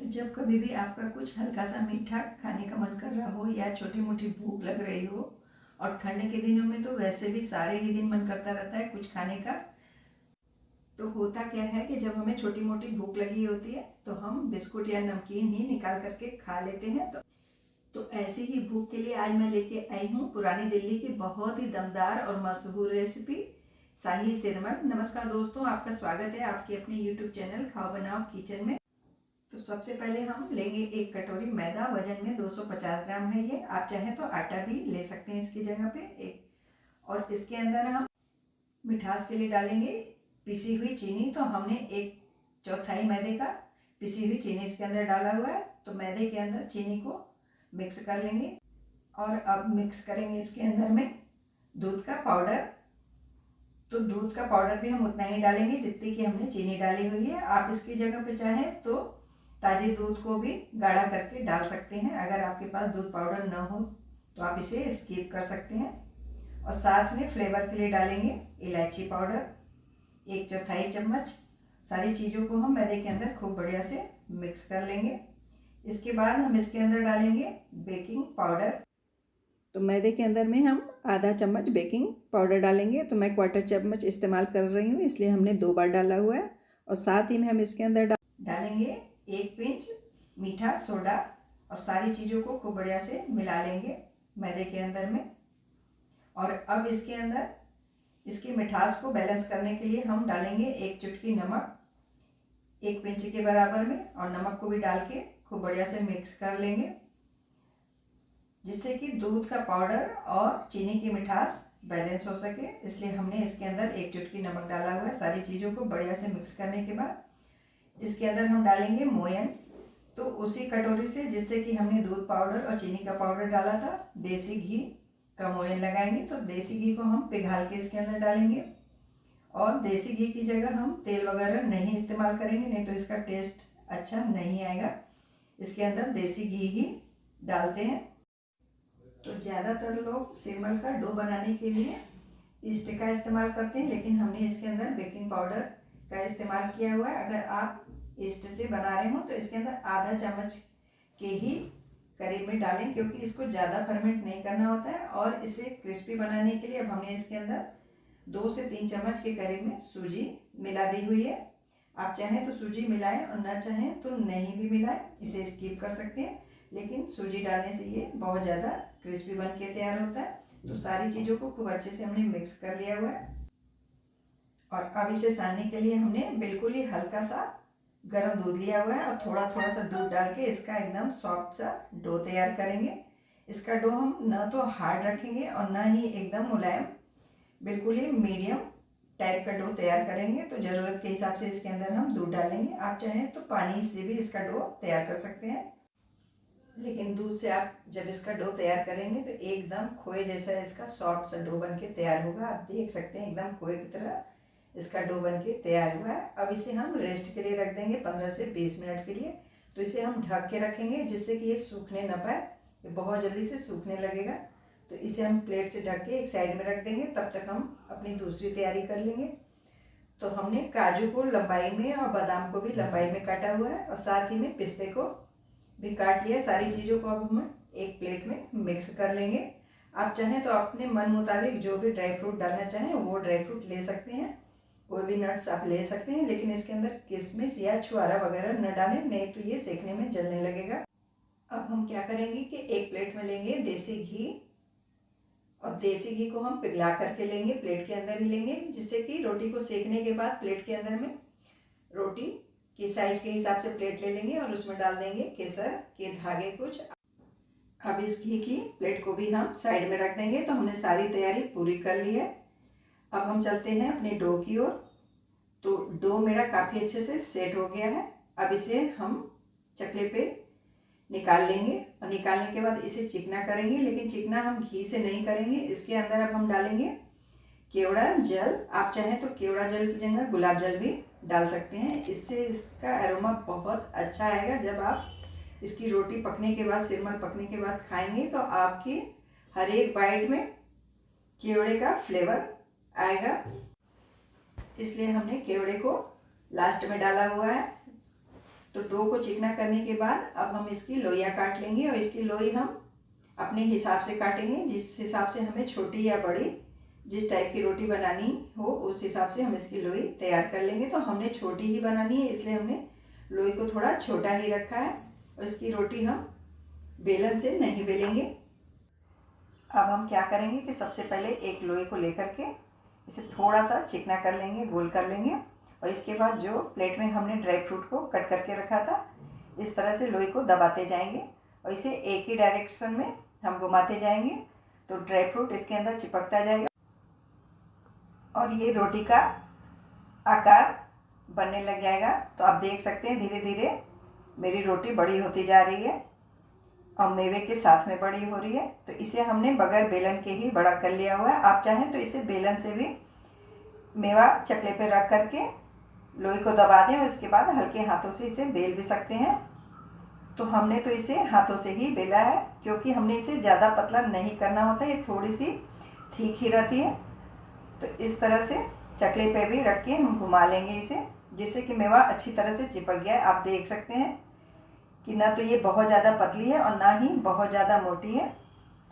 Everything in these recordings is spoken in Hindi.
जब कभी भी आपका कुछ हल्का सा मीठा खाने का मन कर रहा हो या छोटी मोटी भूख लग रही हो, और ठंड के दिनों में तो वैसे भी सारे ही दिन मन करता रहता है कुछ खाने का, तो होता क्या है कि जब हमें छोटी मोटी भूख लगी होती है तो हम बिस्कुट या नमकीन ही निकाल करके खा लेते हैं। तो ऐसी ही भूख के लिए आज मैं लेके आई हूँ पुरानी दिल्ली की बहुत ही दमदार और मशहूर रेसिपी शाही सिरमन। नमस्कार दोस्तों, आपका स्वागत है आपके अपने YouTube चैनल खाओ बनाओ किचन में। तो सबसे पहले हम लेंगे एक कटोरी मैदा, वजन में 250 ग्राम है ये। आप चाहें तो आटा भी ले सकते हैं इसकी जगह पे एक। और इसके अंदर हम मिठास के लिए डालेंगे पिसी हुई चीनी। तो हमने 1/4 मैदे का पिसी हुई चीनी इसके अंदर डाला हुआ है। तो मैदे के अंदर चीनी को मिक्स कर लेंगे और अब मिक्स करेंगे इसके अंदर में दूध का पाउडर। तो दूध का पाउडर भी हम उतना ही डालेंगे जितनी कि हमने चीनी डाली हुई है। आप इसकी जगह पे चाहें तो ताज़े दूध को भी गाढ़ा करके डाल सकते हैं। अगर आपके पास दूध पाउडर ना हो तो आप इसे स्किप कर सकते हैं। और साथ में फ्लेवर के लिए डालेंगे इलायची पाउडर 1/4 चम्मच। सारी चीज़ों को हम मैदे के अंदर खूब बढ़िया से मिक्स कर लेंगे। इसके बाद हम इसके अंदर डालेंगे बेकिंग पाउडर। तो मैदे के अंदर में हम आधा चम्मच बेकिंग पाउडर डालेंगे। तो मैं 1/4 चम्मच इस्तेमाल कर रही हूँ, इसलिए हमने 2 बार डाला हुआ है। और साथ ही में हम इसके अंदर डालेंगे 1 पिंच मीठा सोडा और सारी चीज़ों को खूब बढ़िया से मिला लेंगे मैदे के अंदर में। और अब इसके अंदर इसकी मिठास को बैलेंस करने के लिए हम डालेंगे 1 चुटकी नमक 1 पिंच के बराबर में। और नमक को भी डाल के खूब बढ़िया से मिक्स कर लेंगे जिससे कि दूध का पाउडर और चीनी की मिठास बैलेंस हो सके। इसलिए हमने इसके अंदर 1 चुटकी नमक डाला हुआ है। सारी चीज़ों को बढ़िया से मिक्स करने के बाद इसके अंदर हम डालेंगे मोयन। तो उसी कटोरी से जिससे कि हमने दूध पाउडर और चीनी का पाउडर डाला था, देसी घी का मोयन लगाएंगे। तो देसी घी को हम पिघाल के इसके अंदर डालेंगे। और देसी घी की जगह हम तेल वगैरह नहीं इस्तेमाल करेंगे, नहीं तो इसका टेस्ट अच्छा नहीं आएगा। इसके अंदर देसी घी ही डालते हैं। तो ज़्यादातर लोग सिरमल का डो बनाने के लिए ईस्ट का इस्तेमाल करते हैं, लेकिन हमने इसके अंदर बेकिंग पाउडर का इस्तेमाल किया हुआ है। अगर आप ईस्ट से बना रहे हो तो इसके अंदर आधा चम्मच के ही करीब में डालें, क्योंकि इसको ज़्यादा फर्मेंट नहीं करना होता है। और इसे क्रिस्पी बनाने के लिए अब हमने इसके अंदर 2 से 3 चम्मच के करीब में सूजी मिला दी हुई है। आप चाहें तो सूजी मिलाएं और ना चाहें तो नहीं भी मिलाएं, इसे स्किप कर सकते हैं। लेकिन सूजी डालने से ये बहुत ज़्यादा क्रिस्पी बन के तैयार होता है। तो सारी चीज़ों को खूब अच्छे से हमने मिक्स कर लिया हुआ है। और अब इसे सानने के लिए हमने बिल्कुल ही हल्का सा गर्म दूध लिया हुआ है और थोड़ा थोड़ा सा दूध डाल के इसका एकदम सॉफ्ट सा डो तैयार करेंगे। इसका डो हम ना तो हार्ड रखेंगे और ना ही एकदम मुलायम, बिल्कुल ही मीडियम टाइप का डो तैयार करेंगे। तो ज़रूरत के हिसाब से इसके अंदर हम दूध डालेंगे। आप चाहें तो पानी से भी इसका डो तैयार कर सकते हैं, लेकिन दूध से आप जब इसका डो तैयार करेंगे तो एकदम खोए जैसा इसका सॉफ्ट सा डो बन के तैयार होगा। आप देख सकते हैं एकदम खोए की तरह इसका डो बन के तैयार हुआ है। अब इसे हम रेस्ट के लिए रख देंगे 15 से 20 मिनट के लिए। तो इसे हम ढक के रखेंगे जिससे कि ये सूखने ना पाए, ये बहुत जल्दी से सूखने लगेगा। तो इसे हम प्लेट से ढक के एक साइड में रख देंगे, तब तक हम अपनी दूसरी तैयारी कर लेंगे। तो हमने काजू को लंबाई में और बादाम को भी लंबाई में काटा हुआ है और साथ ही में पिस्ते को भी काट लिया। सारी चीज़ों को अब हम एक प्लेट में मिक्स कर लेंगे। आप चाहें तो अपने मन मुताबिक जो भी ड्राई फ्रूट डालना चाहें वो ड्राई फ्रूट ले सकते हैं, कोई भी नट्स आप ले सकते हैं, लेकिन इसके अंदर किशमिश या छुआरा वगैरह न डालें, नहीं तो ये सेकने में जलने लगेगा। अब हम क्या करेंगे कि एक प्लेट में लेंगे देसी घी और देसी घी को हम पिघला करके लेंगे, प्लेट के अंदर ही लेंगे, जिससे कि रोटी को सेकने के बाद प्लेट के अंदर में रोटी की साइज के हिसाब से प्लेट ले लेंगे और उसमें डाल देंगे केसर के धागे कुछ। अब इस घी की प्लेट को भी हम साइड में रख देंगे। तो हमने सारी तैयारी पूरी कर ली है। अब हम चलते हैं अपने डो की ओर। तो डो मेरा काफ़ी अच्छे से सेट हो गया है। अब इसे हम चकले पे निकाल लेंगे और निकालने के बाद इसे चिकना करेंगे, लेकिन चिकना हम घी से नहीं करेंगे। इसके अंदर अब हम डालेंगे केवड़ा जल। आप चाहें तो केवड़ा जल की जगह गुलाब जल भी डाल सकते हैं, इससे इसका एरोमा बहुत अच्छा आएगा। जब आप इसकी रोटी पकने के बाद, सिरमल पकने के बाद खाएंगे तो आपकी हर एक बाइट में केवड़े का फ्लेवर आएगा, इसलिए हमने केवड़े को लास्ट में डाला हुआ है। तो डो को चिकना करने के बाद अब हम इसकी लोइयाँ काट लेंगे और इसकी लोई हम अपने हिसाब से काटेंगे, जिस हिसाब से हमें छोटी या बड़ी जिस टाइप की रोटी बनानी हो उस हिसाब से हम इसकी लोई तैयार कर लेंगे। तो हमने छोटी ही बनानी है, इसलिए हमने लोई को थोड़ा छोटा ही रखा है और इसकी रोटी हम बेलन से नहीं बेलेंगे। अब हम क्या करेंगे कि सबसे पहले एक लोई को लेकर के इसे थोड़ा सा चिकना कर लेंगे, गोल कर लेंगे और इसके बाद जो प्लेट में हमने ड्राई फ्रूट को कट करके रखा था इस तरह से लोई को दबाते जाएंगे और इसे एक ही डायरेक्शन में हम घुमाते जाएंगे तो ड्राई फ्रूट इसके अंदर चिपकता जाएगा और ये रोटी का आकार बनने लग जाएगा। तो आप देख सकते हैं धीरे धीरे मेरी रोटी बड़ी होती जा रही है और मेवे के साथ में बड़ी हो रही है। तो इसे हमने बगैर बेलन के ही बड़ा कर लिया हुआ है। आप चाहें तो इसे बेलन से भी मेवा चकले पे रख करके लोई को दबा दें और इसके बाद हल्के हाथों से इसे बेल भी सकते हैं। तो हमने तो इसे हाथों से ही बेला है क्योंकि हमने इसे ज़्यादा पतला नहीं करना होता, ये थोड़ी सी ठीक ही रहती है। तो इस तरह से चकले पे भी रख के हम घुमा लेंगे इसे, जिससे कि मेवा अच्छी तरह से चिपक गया है। आप देख सकते हैं कि ना तो ये बहुत ज़्यादा पतली है और ना ही बहुत ज़्यादा मोटी है।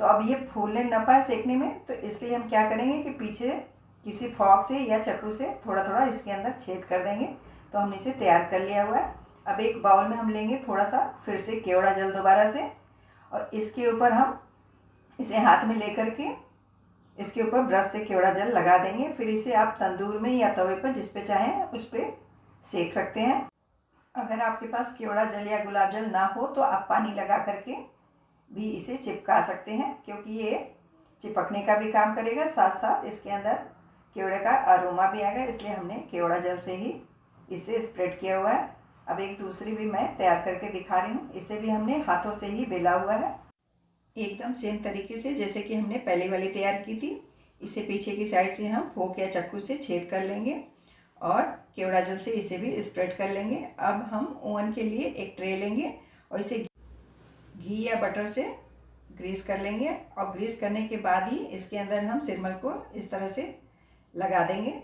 तो अब ये फूलने न पाए सेकने में, तो इसके लिए हम क्या करेंगे कि पीछे किसी फॉक से या चाकू से थोड़ा थोड़ा इसके अंदर छेद कर देंगे। तो हमने इसे तैयार कर लिया हुआ है। अब एक बाउल में हम लेंगे थोड़ा सा फिर से केवड़ा जल दोबारा से और इसके ऊपर हम इसे हाथ में लेकर के इसके ऊपर ब्रश से केवड़ा जल लगा देंगे। फिर इसे आप तंदूर में या तवे पर जिस पे चाहें उस पर सेक सकते हैं। अगर आपके पास केवड़ा जल या गुलाब जल ना हो तो आप पानी लगा करके भी इसे चिपका सकते हैं, क्योंकि ये चिपकने का भी काम करेगा, साथ साथ इसके अंदर केवड़े का अरोमा भी आएगा। इसलिए हमने केवड़ा जल से ही इसे स्प्रेड किया हुआ है। अब एक दूसरी भी मैं तैयार करके दिखा रही हूँ। इसे भी हमने हाथों से ही बेला हुआ है, एकदम सेम तरीके से जैसे कि हमने पहले वाली तैयार की थी। इसे पीछे की साइड से हम फोक या चाकू से छेद कर लेंगे और केवड़ा जल से इसे भी स्प्रेड कर लेंगे। अब हम ओवन के लिए एक ट्रे लेंगे और इसे घी या बटर से ग्रीस कर लेंगे और ग्रीस करने के बाद ही इसके अंदर हम सिरमल को इस तरह से लगा देंगे।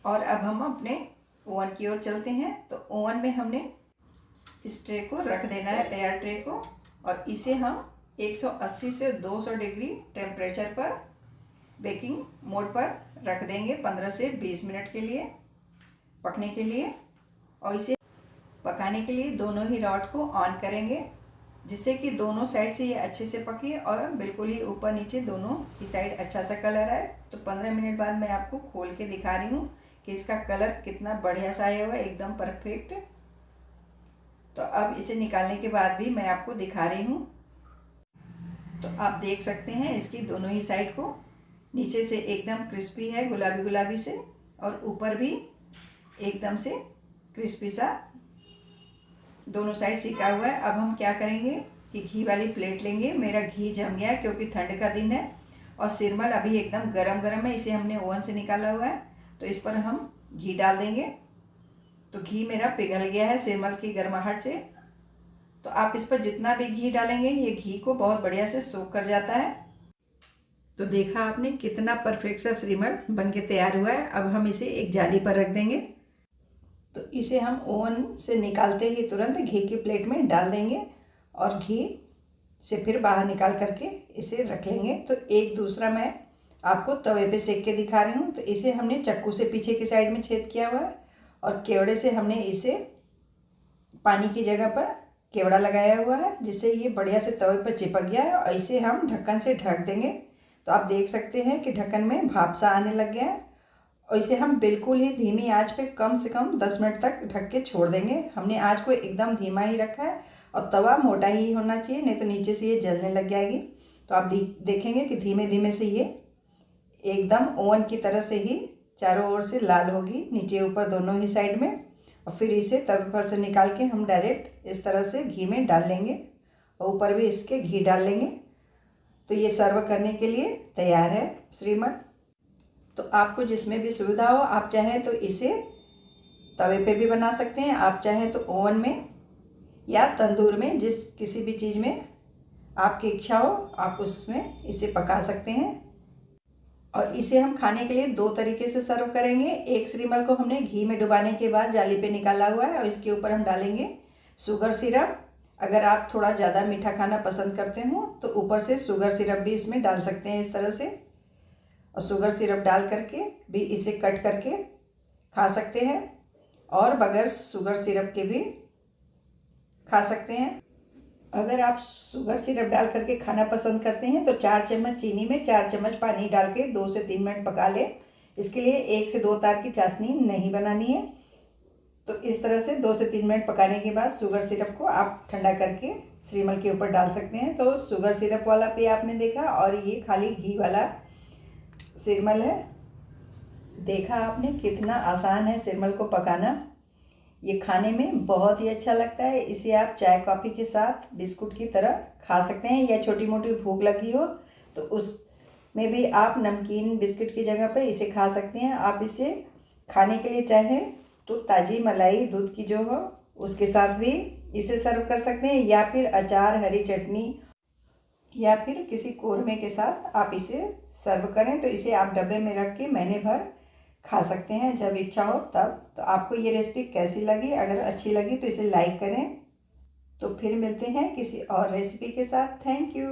और अब हम अपने ओवन की ओर चलते हैं। तो ओवन में हमने इस ट्रे को रख देना है, तैयार ट्रे को, और इसे हम 180 से 200 डिग्री टेम्परेचर पर बेकिंग मोड पर रख देंगे 15 से 20 मिनट के लिए पकने के लिए। और इसे पकाने के लिए दोनों ही रॉड को ऑन करेंगे, जिससे कि दोनों साइड से ये अच्छे से पके और बिल्कुल ही ऊपर नीचे दोनों की साइड अच्छा सा कलर आए। तो 15 मिनट बाद मैं आपको खोल के दिखा रही हूँ कि इसका कलर कितना बढ़िया सा आया हुआ है, एकदम परफेक्ट। तो अब इसे निकालने के बाद भी मैं आपको दिखा रही हूँ। तो आप देख सकते हैं इसकी दोनों ही साइड को, नीचे से एकदम क्रिस्पी है गुलाबी गुलाबी से और ऊपर भी एकदम से क्रिस्पी सा दोनों साइड सिका हुआ है। अब हम क्या करेंगे कि घी वाली प्लेट लेंगे। मेरा घी जम गया क्योंकि ठंड का दिन है और सिरमल अभी एकदम गरम गरम है, इसे हमने ओवन से निकाला हुआ है। तो इस पर हम घी डाल देंगे। तो घी मेरा पिघल गया है सिरमल की गर्माहट से। तो आप इस पर जितना भी घी डालेंगे ये घी को बहुत बढ़िया से सोख कर जाता है। तो देखा आपने कितना परफेक्ट सा सिरमल बन के तैयार हुआ है। अब हम इसे एक जाली पर रख देंगे। तो इसे हम ओवन से निकालते ही तुरंत घी की प्लेट में डाल देंगे और घी से फिर बाहर निकाल करके इसे रख लेंगे। तो एक दूसरा मैं आपको तवे पे सेक के दिखा रही हूँ। तो इसे हमने चाकू से पीछे की साइड में छेद किया हुआ है और केवड़े से हमने इसे पानी की जगह पर केवड़ा लगाया हुआ है, जिससे ये बढ़िया से तवे पर चिपक गया है। और इसे हम ढक्कन से ढक देंगे। तो आप देख सकते हैं कि ढक्कन में भाप सा आने लग गया है और इसे हम बिल्कुल ही धीमी आंच पे कम से कम 10 मिनट तक ढक के छोड़ देंगे। हमने आंच को एकदम धीमा ही रखा है और तवा मोटा ही होना चाहिए, नहीं तो नीचे से ये जलने लग जाएगी। तो आप देखेंगे कि धीमे धीमे से ये एकदम ओवन की तरह से ही चारों ओर से लाल होगी, नीचे ऊपर दोनों ही साइड में। और फिर इसे तवे पर से निकाल के हम डायरेक्ट इस तरह से घी में डाल लेंगे और ऊपर भी इसके घी डाल लेंगे। तो ये सर्व करने के लिए तैयार है श्रीमल। तो आपको जिसमें भी सुविधा हो, आप चाहें तो इसे तवे पे भी बना सकते हैं, आप चाहें तो ओवन में या तंदूर में, जिस किसी भी चीज़ में आपकी इच्छा हो आप उसमें इसे पका सकते हैं। और इसे हम खाने के लिए 2 तरीके से सर्व करेंगे। एक श्रीमल को हमने घी में डुबाने के बाद जाली पे निकाला हुआ है और इसके ऊपर हम डालेंगे शुगर सिरप। अगर आप थोड़ा ज़्यादा मीठा खाना पसंद करते हो तो ऊपर से शुगर सिरप भी इसमें डाल सकते हैं इस तरह से। और शुगर सिरप डाल करके भी इसे कट करके खा सकते हैं और बगैर शुगर सिरप के भी खा सकते हैं। अगर आप शुगर सिरप डाल करके खाना पसंद करते हैं तो 4 चम्मच चीनी में 4 चम्मच पानी डाल के 2 से 3 मिनट पका लें। इसके लिए 1 से 2 तार की चाशनी नहीं बनानी है। तो इस तरह से 2 से 3 मिनट पकाने के बाद शुगर सिरप को आप ठंडा करके श्रीमल के ऊपर डाल सकते हैं। तो शुगर सिरप वाला पे आपने देखा और ये खाली घी वाला श्रीमल है। देखा आपने कितना आसान है श्रीमल को पकाना। ये खाने में बहुत ही अच्छा लगता है। इसे आप चाय कॉफ़ी के साथ बिस्कुट की तरह खा सकते हैं या छोटी मोटी भूख लगी हो तो उसमें भी आप नमकीन बिस्किट की जगह पे इसे खा सकते हैं। आप इसे खाने के लिए चाहें तो ताज़ी मलाई दूध की जो हो उसके साथ भी इसे सर्व कर सकते हैं या फिर अचार, हरी चटनी या फिर किसी कोरमे के साथ आप इसे सर्व करें। तो इसे आप डब्बे में रख के महीने भर खा सकते हैं जब इच्छा हो तब। तो आपको ये रेसिपी कैसी लगी? अगर अच्छी लगी तो इसे लाइक करें। तो फिर मिलते हैं किसी और रेसिपी के साथ। Thank you.